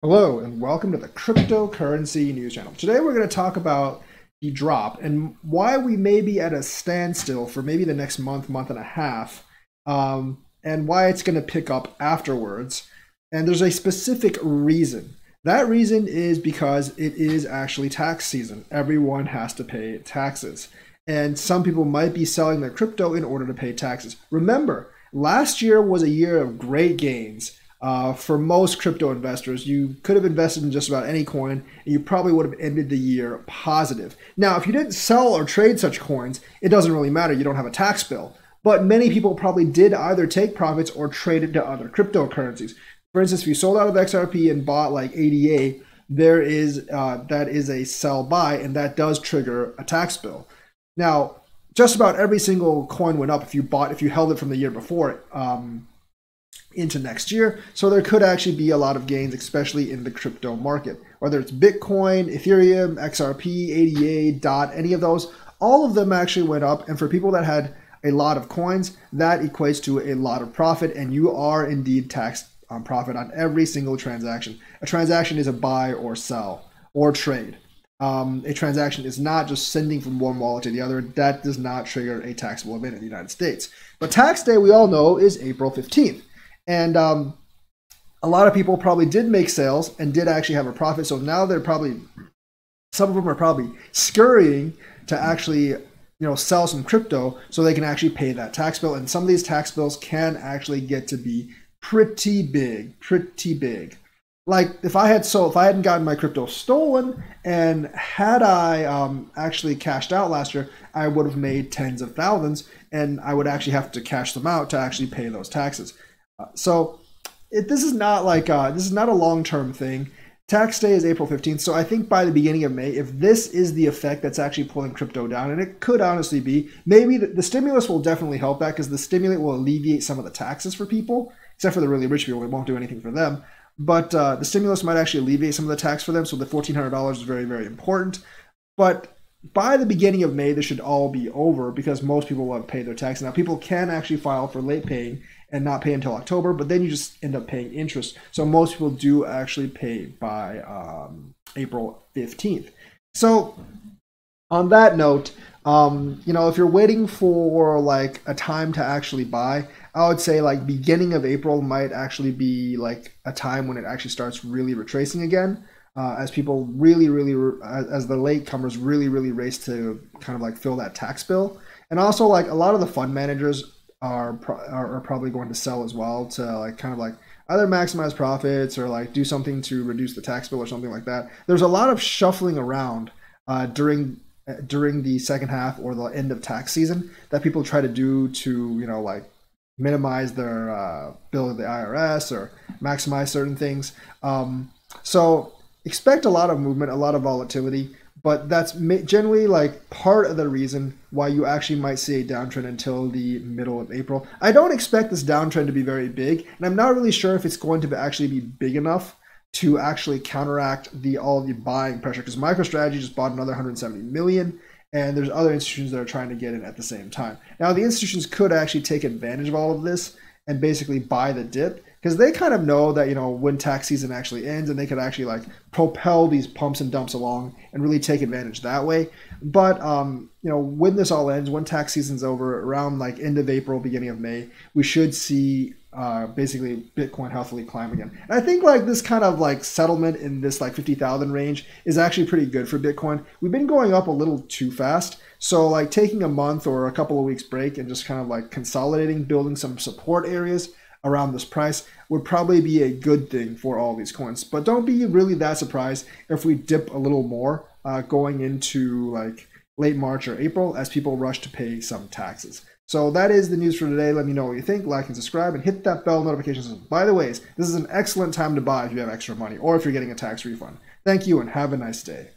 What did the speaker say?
Hello and welcome to the Cryptocurrency News Channel. Today we're going to talk about the drop and why we may be at a standstill for maybe the next month, month and a half, and why it's going to pick up afterwards. And there's a specific reason. That reason is because it is actually tax season. Everyone has to pay taxes. And some people might be selling their crypto in order to pay taxes. Remember, last year was a year of great gains. For most crypto investors, you could have invested in just about any coin, and you probably would have ended the year positive. Now, if you didn't sell or trade such coins, it doesn't really matter. You don't have a tax bill. But many people probably did either take profits or trade it to other cryptocurrencies. For instance, if you sold out of XRP and bought like ADA, that is a sell buy, and that does trigger a tax bill. Now, just about every single coin went up if you held it from the year before. Into next year. So there could actually be a lot of gains, especially in the crypto market, whether it's Bitcoin, Ethereum, XRP, ADA, DOT, any of those, all of them actually went up. And for people that had a lot of coins, that equates to a lot of profit. And you are indeed taxed on profit on every single transaction. A transaction is a buy or sell or trade. A transaction is not just sending from one wallet to the other. That does not trigger a taxable event in the United States. But tax day, we all know, is April 15th. And a lot of people probably did make sales and did actually have a profit. So now some of them are probably scurrying to actually, sell some crypto so they can actually pay that tax bill. And some of these tax bills can actually get to be pretty big, pretty big. Like if I hadn't gotten my crypto stolen and had I actually cashed out last year, I would have made tens of thousands, and I would actually have to cash them out to actually pay those taxes. This is not a long-term thing. Tax day is April 15th, so I think by the beginning of May, if this is the effect that's actually pulling crypto down, and it could honestly be, maybe the stimulus will definitely help that because the stimulus will alleviate some of the taxes for people, except for the really rich people. It won't do anything for them. But the stimulus might actually alleviate some of the tax for them, so the $1,400 is very, very important. But by the beginning of May, this should all be over because most people will have paid their tax. Now, people can actually file for late paying and not pay until October, but then you just end up paying interest. So most people do actually pay by April 15th. So on that note, if you're waiting for like a time to actually buy, I would say like beginning of April might actually be like a time when it actually starts really retracing again. As people as the latecomers really race to kind of like fill that tax bill. And also like a lot of the fund managers are probably going to sell as well to like kind of like either maximize profits or like do something to reduce the tax bill or something like that. There's a lot of shuffling around during the second half or the end of tax season that people try to do to, like minimize their bill to the IRS or maximize certain things. So expect a lot of movement, a lot of volatility, but that's generally like part of the reason why you actually might see a downtrend until the middle of April. I don't expect this downtrend to be very big, and I'm not really sure if it's going to actually be big enough to actually counteract all the buying pressure, because MicroStrategy just bought another 170 million, and there's other institutions that are trying to get in at the same time. Now, the institutions could actually take advantage of all of this and basically buy the dip, because they kind of know that, when tax season actually ends, and they could actually like propel these pumps and dumps along and really take advantage that way. But, when this all ends, when tax season's over, around like end of April, beginning of May, we should see basically Bitcoin healthily climb again. And I think like this kind of like settlement in this like 50,000 range is actually pretty good for Bitcoin. We've been going up a little too fast. So like taking a month or a couple of weeks break and just kind of like consolidating, building some support areas around this price would probably be a good thing for all these coins. But don't be really that surprised if we dip a little more going into like late March or April as people rush to pay some taxes. So that is the news for today. Let me know what you think. Like and subscribe and hit that bell notifications. By the way, this is an excellent time to buy if you have extra money or if you're getting a tax refund. Thank you and have a nice day.